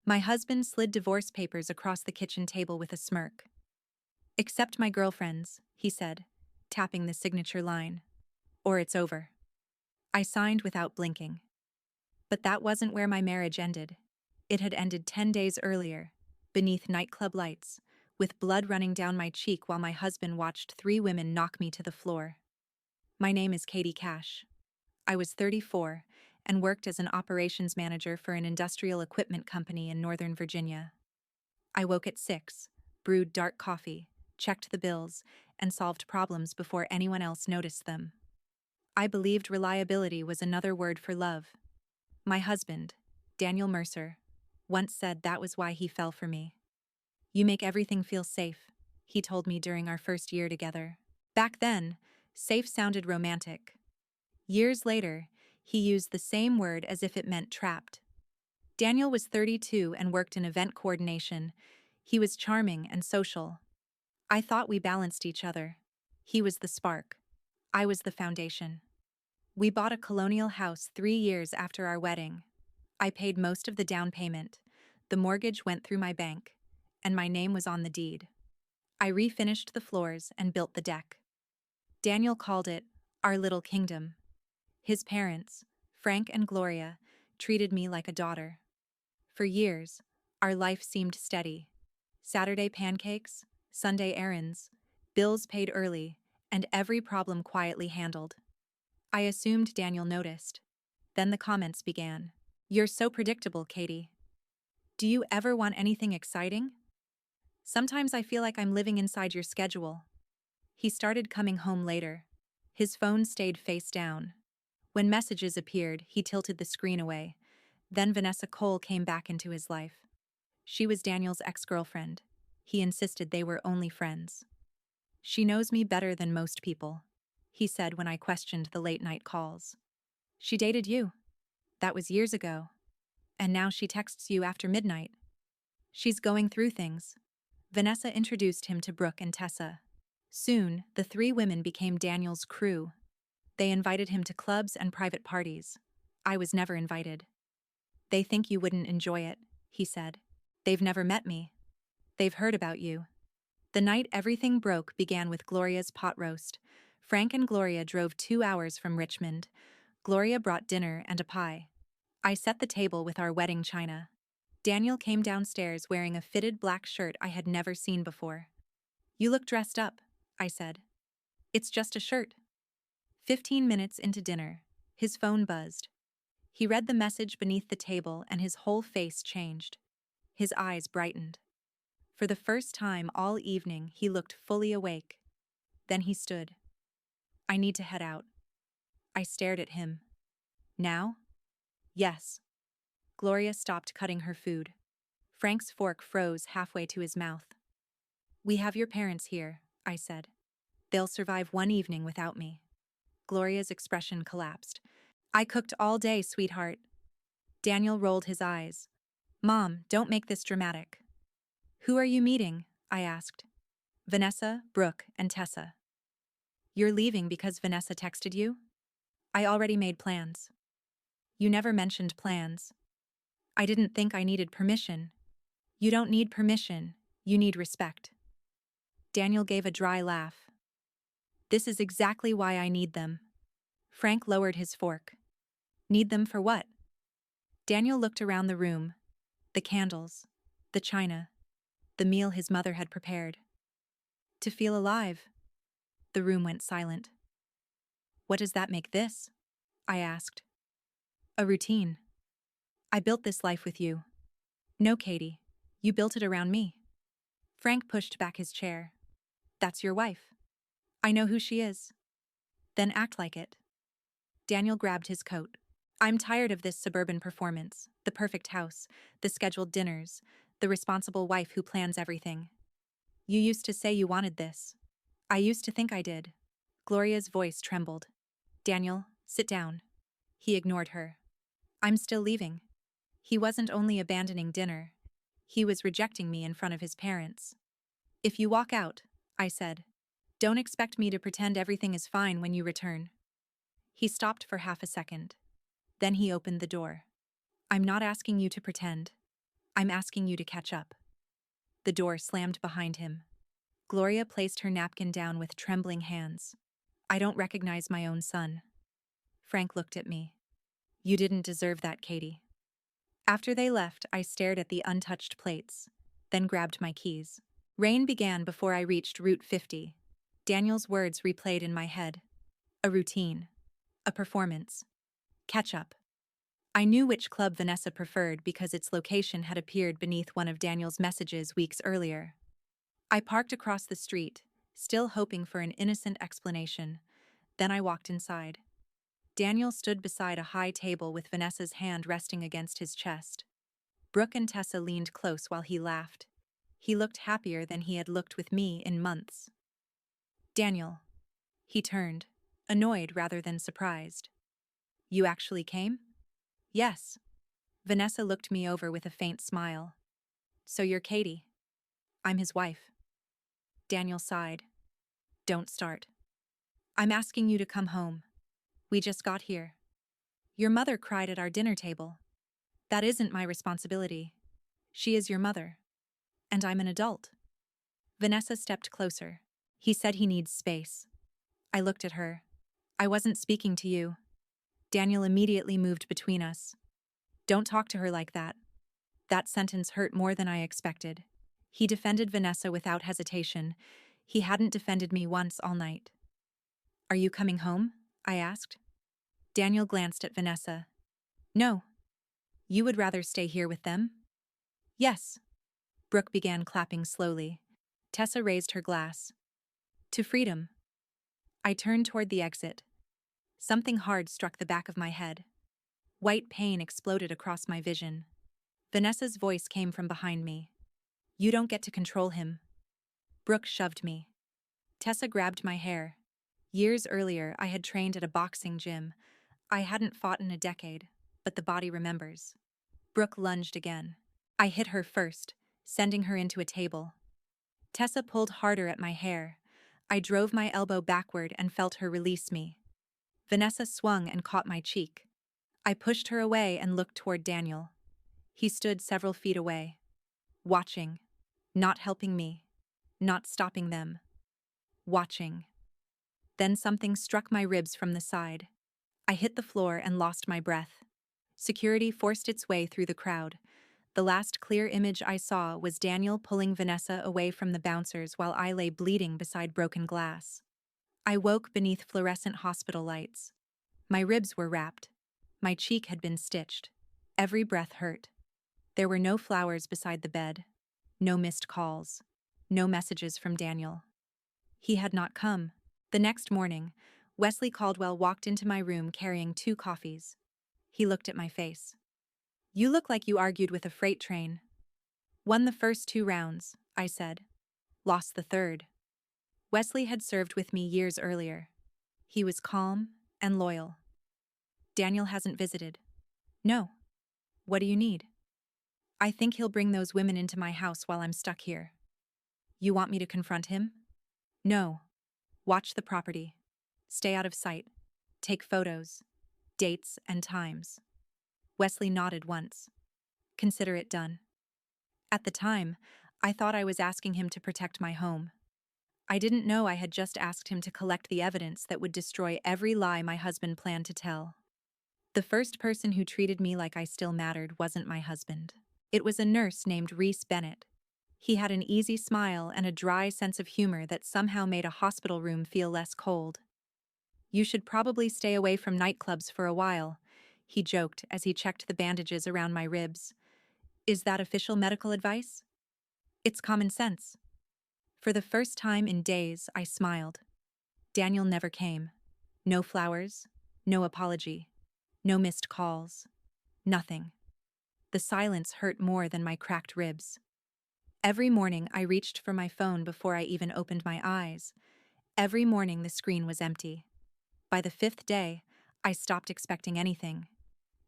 My husband slid divorce papers across the kitchen table with a smirk. "Accept my girlfriend's," he said, tapping the signature line. "Or it's over." I signed without blinking. But that wasn't where my marriage ended. It had ended 10 days earlier, beneath nightclub lights, with blood running down my cheek while my husband watched 3 women knock me to the floor. My name is Katie Cash. I was 34 and worked as an operations manager for an industrial equipment company in Northern Virginia. I woke at 6, brewed dark coffee, checked the bills, and solved problems before anyone else noticed them. I believed reliability was another word for love. My husband, Daniel Mercer, once said that was why he fell for me. "You make everything feel safe," he told me during our first year together. Back then, safe sounded romantic. Years later, he used the same word as if it meant trapped. Daniel was 32 and worked in event coordination. He was charming and social. I thought we balanced each other. He was the spark. I was the foundation. We bought a colonial house 3 years after our wedding. I paid most of the down payment. The mortgage went through my bank, and my name was on the deed. I refinished the floors and built the deck. Daniel called it our little kingdom. His parents, Frank and Gloria, treated me like a daughter. For years, our life seemed steady. Saturday pancakes, Sunday errands, bills paid early, and every problem quietly handled. I assumed Daniel noticed. Then the comments began. "You're so predictable, Katie. Do you ever want anything exciting? Sometimes I feel like I'm living inside your schedule." He started coming home later. His phone stayed face down. When messages appeared, he tilted the screen away. Then Vanessa Cole came back into his life. She was Daniel's ex-girlfriend. He insisted they were only friends. "She knows me better than most people," he said when I questioned the late-night calls. "She dated you. That was years ago. And now she texts you after midnight. She's going through things." Vanessa introduced him to Brooke and Tessa. Soon, the 3 women became Daniel's crew. They invited him to clubs and private parties. I was never invited. "They think you wouldn't enjoy it," he said. "They've never met me. They've heard about you." The night everything broke began with Gloria's pot roast. Frank and Gloria drove 2 hours from Richmond. Gloria brought dinner and a pie. I set the table with our wedding china. Daniel came downstairs wearing a fitted black shirt I had never seen before. "You look dressed up," I said. "It's just a shirt." 15 minutes into dinner, his phone buzzed. He read the message beneath the table and his whole face changed. His eyes brightened. For the first time all evening, he looked fully awake. Then he stood. "I need to head out." I stared at him. "Now?" "Yes." Gloria stopped cutting her food. Frank's fork froze halfway to his mouth. "We have your parents here," I said. "They'll survive one evening without me." Gloria's expression collapsed. "I cooked all day, sweetheart." Daniel rolled his eyes. "Mom, don't make this dramatic." "Who are you meeting?" I asked. "Vanessa, Brooke, and Tessa." "You're leaving because Vanessa texted you?" "I already made plans." "You never mentioned plans." "I didn't think I needed permission." "You don't need permission, you need respect." Daniel gave a dry laugh. "This is exactly why I need them." Frank lowered his fork. "Need them for what?" Daniel looked around the room. The candles, the china, the meal his mother had prepared. "To feel alive." The room went silent. "What does that make this?" I asked. "A routine. I built this life with you." "No, Katie, you built it around me." Frank pushed back his chair. "That's your wife." "I know who she is." "Then act like it." Daniel grabbed his coat. "I'm tired of this suburban performance, the perfect house, the scheduled dinners, the responsible wife who plans everything. You used to say you wanted this." "I used to think I did." Gloria's voice trembled. "Daniel, sit down." He ignored her. "I'm still leaving." He wasn't only abandoning dinner. He was rejecting me in front of his parents. "If you walk out," I said, "don't expect me to pretend everything is fine when you return." He stopped for half a second. Then he opened the door. "I'm not asking you to pretend. I'm asking you to catch up. The door slammed behind him. Gloria placed her napkin down with trembling hands. I don't recognize my own son. Frank looked at me. You didn't deserve that, Katie. After they left, I stared at the untouched plates, then grabbed my keys. Rain began before I reached Route 50. Daniel's words replayed in my head. A routine. A performance. Catch up. I knew which club Vanessa preferred because its location had appeared beneath one of Daniel's messages weeks earlier. I parked across the street, still hoping for an innocent explanation. Then I walked inside. Daniel stood beside a high table with Vanessa's hand resting against his chest. Brooke and Tessa leaned close while he laughed. He looked happier than he had looked with me in months. Daniel. He turned, annoyed rather than surprised. You actually came? Yes. Vanessa looked me over with a faint smile. So you're Katie. I'm his wife. Daniel sighed. Don't start. I'm asking you to come home. We just got here. Your mother cried at our dinner table. That isn't my responsibility. She is your mother. And I'm an adult. Vanessa stepped closer. He said he needs space. I looked at her. I wasn't speaking to you. Daniel immediately moved between us. Don't talk to her like that. That sentence hurt more than I expected. He defended Vanessa without hesitation. He hadn't defended me once all night. Are you coming home? I asked. Daniel glanced at Vanessa. No. You would rather stay here with them? Yes. Brooke began clapping slowly. Tessa raised her glass. To freedom. I turned toward the exit. Something hard struck the back of my head. White pain exploded across my vision. Vanessa's voice came from behind me. You don't get to control him. Brooke shoved me. Tessa grabbed my hair. Years earlier, I had trained at a boxing gym. I hadn't fought in a decade, but the body remembers. Brooke lunged again. I hit her first, sending her into a table. Tessa pulled harder at my hair. I drove my elbow backward and felt her release me. Vanessa swung and caught my cheek. I pushed her away and looked toward Daniel. He stood several feet away, watching, not helping me, not stopping them. Watching. Then something struck my ribs from the side. I hit the floor and lost my breath. Security forced its way through the crowd. The last clear image I saw was Daniel pulling Vanessa away from the bouncers while I lay bleeding beside broken glass. I woke beneath fluorescent hospital lights. My ribs were wrapped. My cheek had been stitched. Every breath hurt. There were no flowers beside the bed. No missed calls. No messages from Daniel. He had not come. The next morning, Wesley Caldwell walked into my room carrying 2 coffees. He looked at my face. You look like you argued with a freight train. Won the first 2 rounds, I said. Lost the third. Wesley had served with me years earlier. He was calm and loyal. Daniel hasn't visited. No. What do you need? I think he'll bring those women into my house while I'm stuck here. You want me to confront him? No. Watch the property. Stay out of sight. Take photos. Dates and times. Wesley nodded once. Consider it done. At the time, I thought I was asking him to protect my home. I didn't know I had just asked him to collect the evidence that would destroy every lie my husband planned to tell. The first person who treated me like I still mattered wasn't my husband. It was a nurse named Reese Bennett. He had an easy smile and a dry sense of humor that somehow made a hospital room feel less cold. You should probably stay away from nightclubs for a while, he joked as he checked the bandages around my ribs. Is that official medical advice? It's common sense. For the first time in days, I smiled. Daniel never came. No flowers, no apology, no missed calls, nothing. The silence hurt more than my cracked ribs. Every morning I reached for my phone before I even opened my eyes. Every morning the screen was empty. By the 5th day, I stopped expecting anything.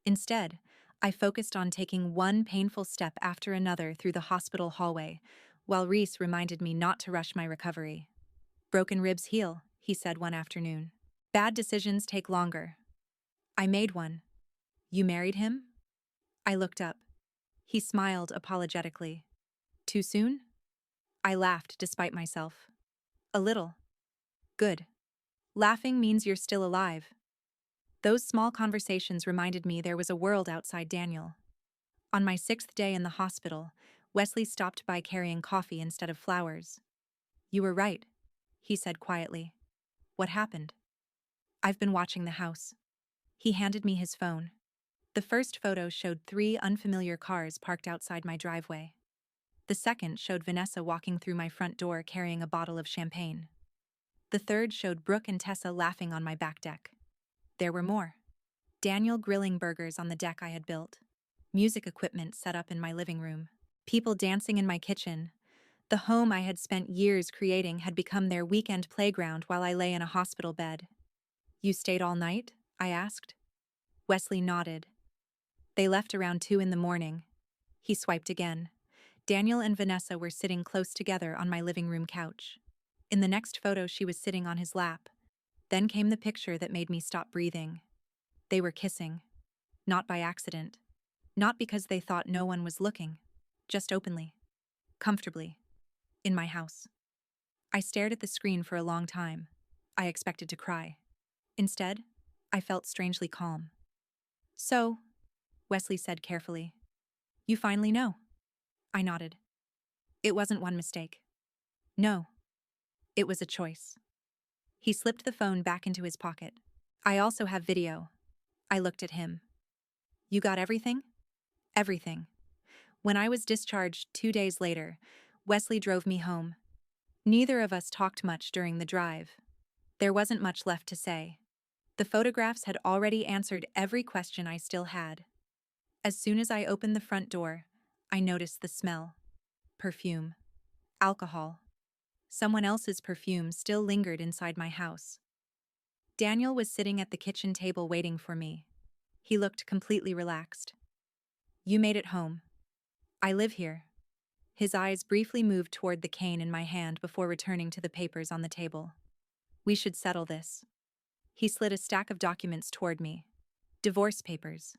Instead, I focused on taking one painful step after another through the hospital hallway, while Reese reminded me not to rush my recovery. Broken ribs heal, he said one afternoon. Bad decisions take longer. I made one. You married him? I looked up. He smiled apologetically. Too soon? I laughed despite myself. A little. Good. Laughing means you're still alive. Those small conversations reminded me there was a world outside Daniel. On my 6th day in the hospital, Wesley stopped by carrying coffee instead of flowers. You were right, he said quietly. What happened? I've been watching the house. He handed me his phone. The first photo showed 3 unfamiliar cars parked outside my driveway. The second showed Vanessa walking through my front door carrying a bottle of champagne. The third showed Brooke and Tessa laughing on my back deck. There were more. Daniel grilling burgers on the deck I had built. Music equipment set up in my living room. People dancing in my kitchen. The home I had spent years creating had become their weekend playground while I lay in a hospital bed. You stayed all night? I asked. Wesley nodded. They left around 2 in the morning. He swiped again. Daniel and Vanessa were sitting close together on my living room couch. In the next photo, she was sitting on his lap. Then came the picture that made me stop breathing. They were kissing. Not by accident. Not because they thought no one was looking. Just openly. Comfortably. In my house. I stared at the screen for a long time. I expected to cry. Instead, I felt strangely calm. So, Wesley said carefully. You finally know. I nodded. It wasn't one mistake. No. It was a choice. He slipped the phone back into his pocket. I also have video. I looked at him. You got everything? Everything. When I was discharged 2 days later, Wesley drove me home. Neither of us talked much during the drive. There wasn't much left to say. The photographs had already answered every question I still had. As soon as I opened the front door, I noticed the smell. Perfume. Alcohol. Someone else's perfume still lingered inside my house. Daniel was sitting at the kitchen table waiting for me. He looked completely relaxed. You made it home. I live here. His eyes briefly moved toward the cane in my hand before returning to the papers on the table. We should settle this. He slid a stack of documents toward me. Divorce papers.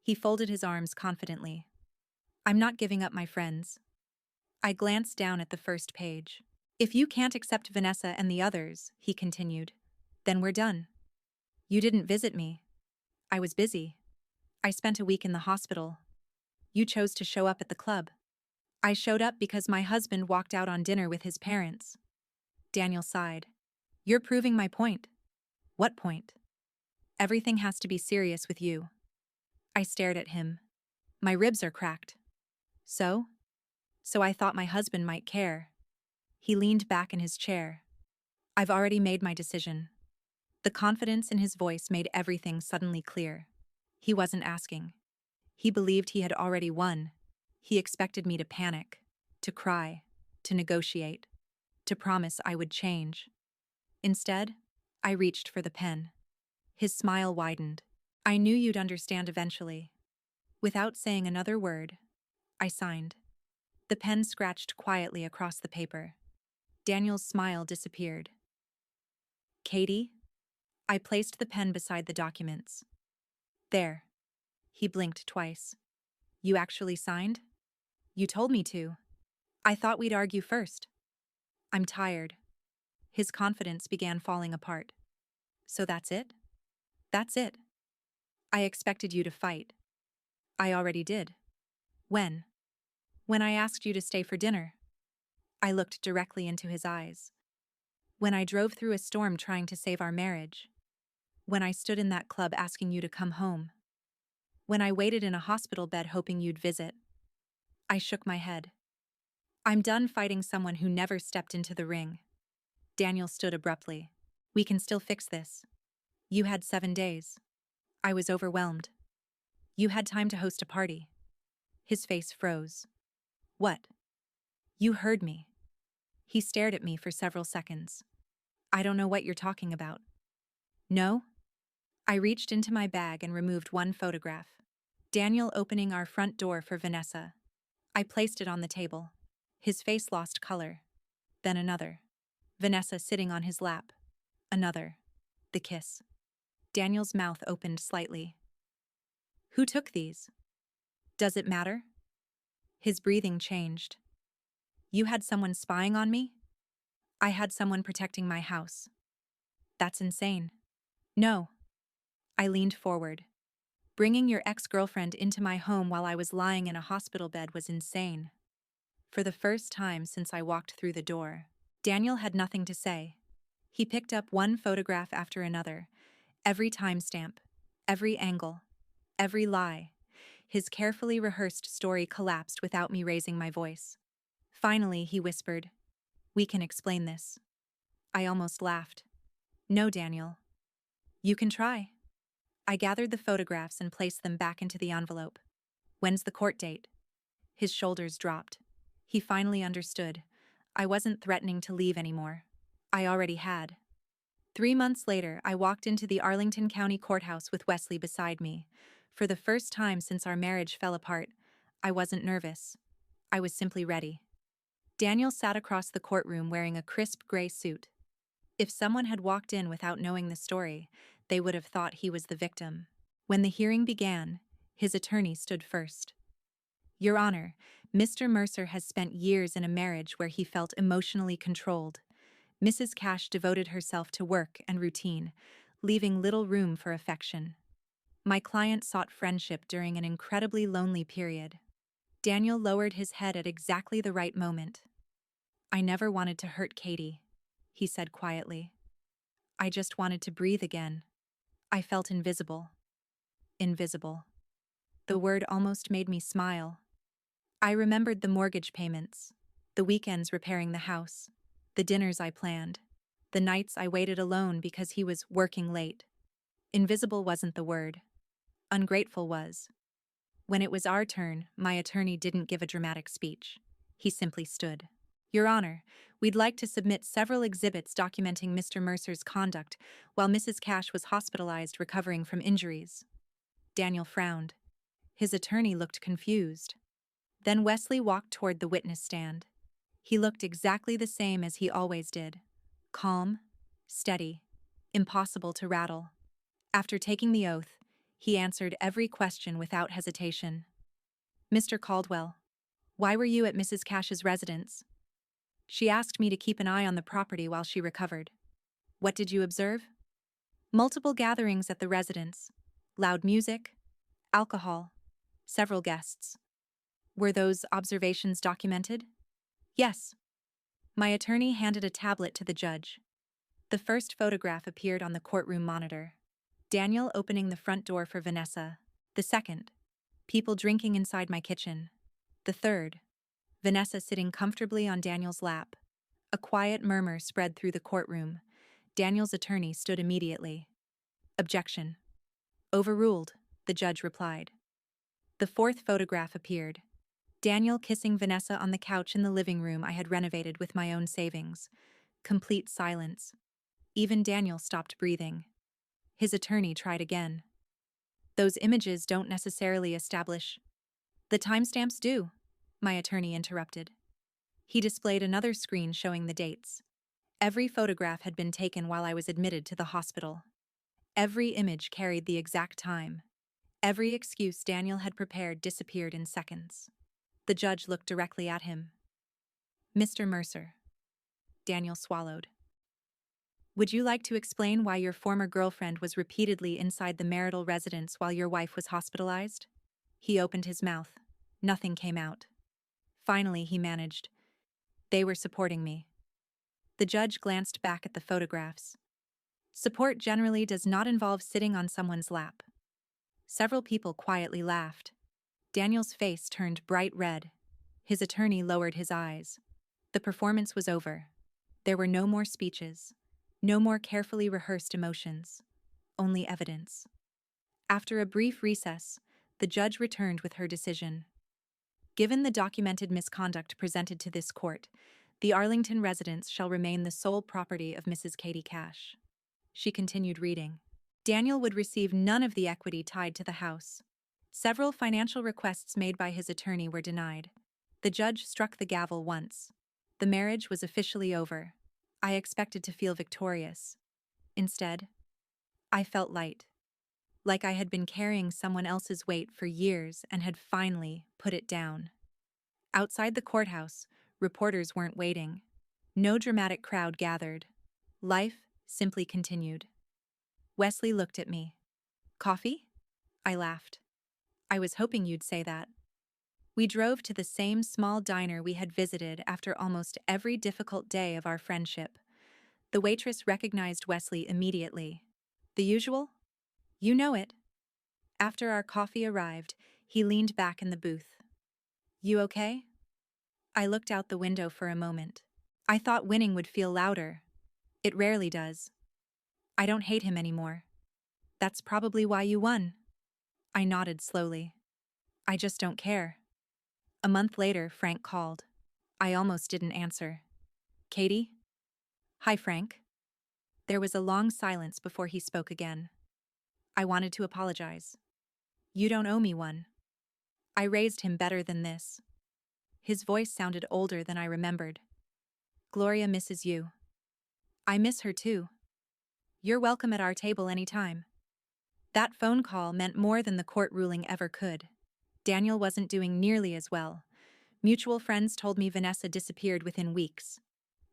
He folded his arms confidently. I'm not giving up my friends. I glanced down at the first page. If you can't accept Vanessa and the others, he continued, then we're done. You didn't visit me. I was busy. I spent a week in the hospital. You chose to show up at the club. I showed up because my husband walked out on dinner with his parents. Daniel sighed. You're proving my point. What point? Everything has to be serious with you. I stared at him. My ribs are cracked. So? So I thought my husband might care. He leaned back in his chair. I've already made my decision. The confidence in his voice made everything suddenly clear. He wasn't asking. He believed he had already won. He expected me to panic, to cry, to negotiate, to promise I would change. Instead, I reached for the pen. His smile widened. I knew you'd understand eventually. Without saying another word, I signed. The pen scratched quietly across the paper. Daniel's smile disappeared. Katie? I placed the pen beside the documents. There. He blinked twice. You actually signed? You told me to. I thought we'd argue first. I'm tired. His confidence began falling apart. So that's it? That's it. I expected you to fight. I already did. When? When I asked you to stay for dinner. I looked directly into his eyes. When I drove through a storm trying to save our marriage. When I stood in that club asking you to come home. When I waited in a hospital bed hoping you'd visit. I shook my head. I'm done fighting someone who never stepped into the ring. Daniel stood abruptly. We can still fix this. You had 7 days. I was overwhelmed. You had time to host a party. His face froze. What? You heard me. He stared at me for several seconds. I don't know what you're talking about. No? I reached into my bag and removed one photograph. Daniel opening our front door for Vanessa. I placed it on the table. His face lost color. Then another. Vanessa sitting on his lap. Another. The kiss. Daniel's mouth opened slightly. Who took these? Does it matter? His breathing changed. You had someone spying on me? I had someone protecting my house. That's insane. No. I leaned forward. Bringing your ex-girlfriend into my home while I was lying in a hospital bed was insane. For the first time since I walked through the door, Daniel had nothing to say. He picked up one photograph after another, every timestamp, every angle, every lie. His carefully rehearsed story collapsed without me raising my voice. Finally, he whispered, "We can explain this." I almost laughed. "No, Daniel. You can try." I gathered the photographs and placed them back into the envelope. "When's the court date?" His shoulders dropped. He finally understood. I wasn't threatening to leave anymore. I already had. 3 months later, I walked into the Arlington County Courthouse with Wesley beside me. For the first time since our marriage fell apart, I wasn't nervous. I was simply ready. Daniel sat across the courtroom wearing a crisp gray suit. If someone had walked in without knowing the story, they would have thought he was the victim. When the hearing began, his attorney stood first. "Your Honor, Mr. Mercer has spent years in a marriage where he felt emotionally controlled. Mrs. Cash devoted herself to work and routine, leaving little room for affection. My client sought friendship during an incredibly lonely period." Daniel lowered his head at exactly the right moment. "I never wanted to hurt Katie," he said quietly. "I just wanted to breathe again. I felt invisible." Invisible. The word almost made me smile. I remembered the mortgage payments, the weekends repairing the house, the dinners I planned, the nights I waited alone because he was working late. Invisible wasn't the word. Ungrateful was. When it was our turn, my attorney didn't give a dramatic speech. He simply stood. "Your Honor, we'd like to submit several exhibits documenting Mr. Mercer's conduct while Mrs. Cash was hospitalized recovering from injuries." Daniel frowned. His attorney looked confused. Then Wesley walked toward the witness stand. He looked exactly the same as he always did. Calm, steady, impossible to rattle. After taking the oath, he answered every question without hesitation. "Mr. Caldwell, why were you at Mrs. Cash's residence?" "She asked me to keep an eye on the property while she recovered." "What did you observe?" "Multiple gatherings at the residence. Loud music, alcohol, several guests." "Were those observations documented?" "Yes." My attorney handed a tablet to the judge. The first photograph appeared on the courtroom monitor. Daniel opening the front door for Vanessa. The second, people drinking inside my kitchen. The third, Vanessa sitting comfortably on Daniel's lap. A quiet murmur spread through the courtroom. Daniel's attorney stood immediately. "Objection." "Overruled," the judge replied. The fourth photograph appeared. Daniel kissing Vanessa on the couch in the living room I had renovated with my own savings. Complete silence. Even Daniel stopped breathing. His attorney tried again. "Those images don't necessarily establish—" "The timestamps do," my attorney interrupted. He displayed another screen showing the dates. Every photograph had been taken while I was admitted to the hospital. Every image carried the exact time. Every excuse Daniel had prepared disappeared in seconds. The judge looked directly at him. "Mr. Mercer." Daniel swallowed. "Would you like to explain why your former girlfriend was repeatedly inside the marital residence while your wife was hospitalized?" He opened his mouth. Nothing came out. Finally, he managed. "They were supporting me." The judge glanced back at the photographs. Support generally does not involve sitting on someone's lap. Several people quietly laughed. Daniel's face turned bright red. His attorney lowered his eyes. The performance was over. There were no more speeches, no more carefully rehearsed emotions, only evidence. After a brief recess, the judge returned with her decision. "Given the documented misconduct presented to this court, the Arlington residence shall remain the sole property of Mrs. Katie Cash." She continued reading. "Daniel would receive none of the equity tied to the house. Several financial requests made by his attorney were denied. The judge struck the gavel once. The marriage was officially over. I expected to feel victorious. Instead, I felt light. Like I had been carrying someone else's weight for years and had finally put it down. Outside the courthouse, reporters weren't waiting. No dramatic crowd gathered. Life simply continued. Wesley looked at me. Coffee? I laughed. I was hoping you'd say that. We drove to the same small diner we had visited after almost every difficult day of our friendship. The waitress recognized Wesley immediately. The usual? You know it. After our coffee arrived, he leaned back in the booth. You okay? I looked out the window for a moment. I thought winning would feel louder. It rarely does. I don't hate him anymore. That's probably why you won. I nodded slowly. I just don't care. A month later, Frank called. I almost didn't answer. Katie? Hi, Frank. There was a long silence before he spoke again. I wanted to apologize. You don't owe me one. I raised him better than this. His voice sounded older than I remembered. Gloria misses you. I miss her too. You're welcome at our table anytime. That phone call meant more than the court ruling ever could. Daniel wasn't doing nearly as well. Mutual friends told me Vanessa disappeared within weeks.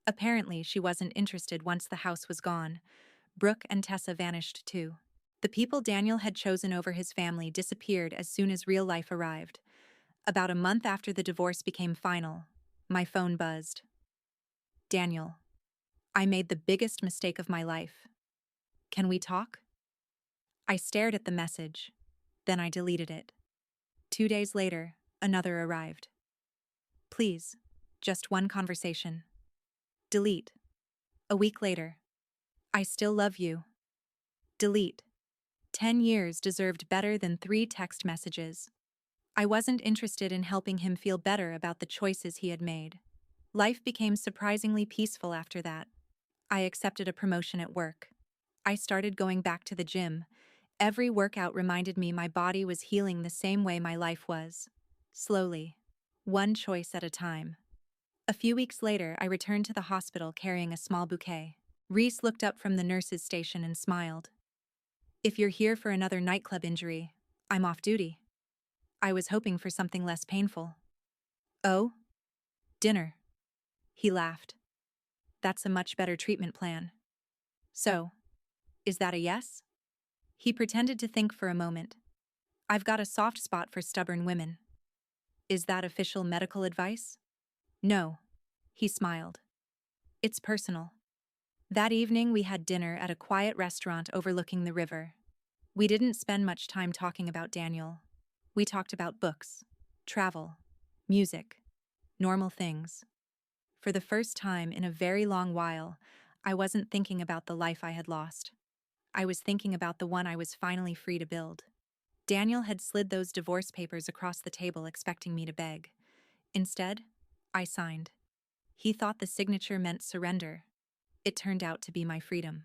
Apparently, she wasn't interested once the house was gone. Brooke and Tessa vanished too. The people Daniel had chosen over his family disappeared as soon as real life arrived. About a month after the divorce became final, my phone buzzed. Daniel, I made the biggest mistake of my life. Can we talk? I stared at the message. Then I deleted it. 2 days later, another arrived. Please, just one conversation. Delete. A week later. I still love you. Delete. 10 years deserved better than 3 text messages. I wasn't interested in helping him feel better about the choices he had made. Life became surprisingly peaceful after that. I accepted a promotion at work. I started going back to the gym. Every workout reminded me my body was healing the same way my life was. Slowly. One choice at a time. A few weeks later, I returned to the hospital carrying a small bouquet. Reese looked up from the nurse's station and smiled. If you're here for another nightclub injury, I'm off duty. I was hoping for something less painful. Oh? Dinner. He laughed. That's a much better treatment plan. So, is that a yes? He pretended to think for a moment. I've got a soft spot for stubborn women. Is that official medical advice? No. He smiled. It's personal. That evening we had dinner at a quiet restaurant overlooking the river. We didn't spend much time talking about Daniel. We talked about books, travel, music, normal things. For the first time in a very long while, I wasn't thinking about the life I had lost. I was thinking about the one I was finally free to build. Daniel had slid those divorce papers across the table expecting me to beg. Instead, I signed. He thought the signature meant surrender. It turned out to be my freedom.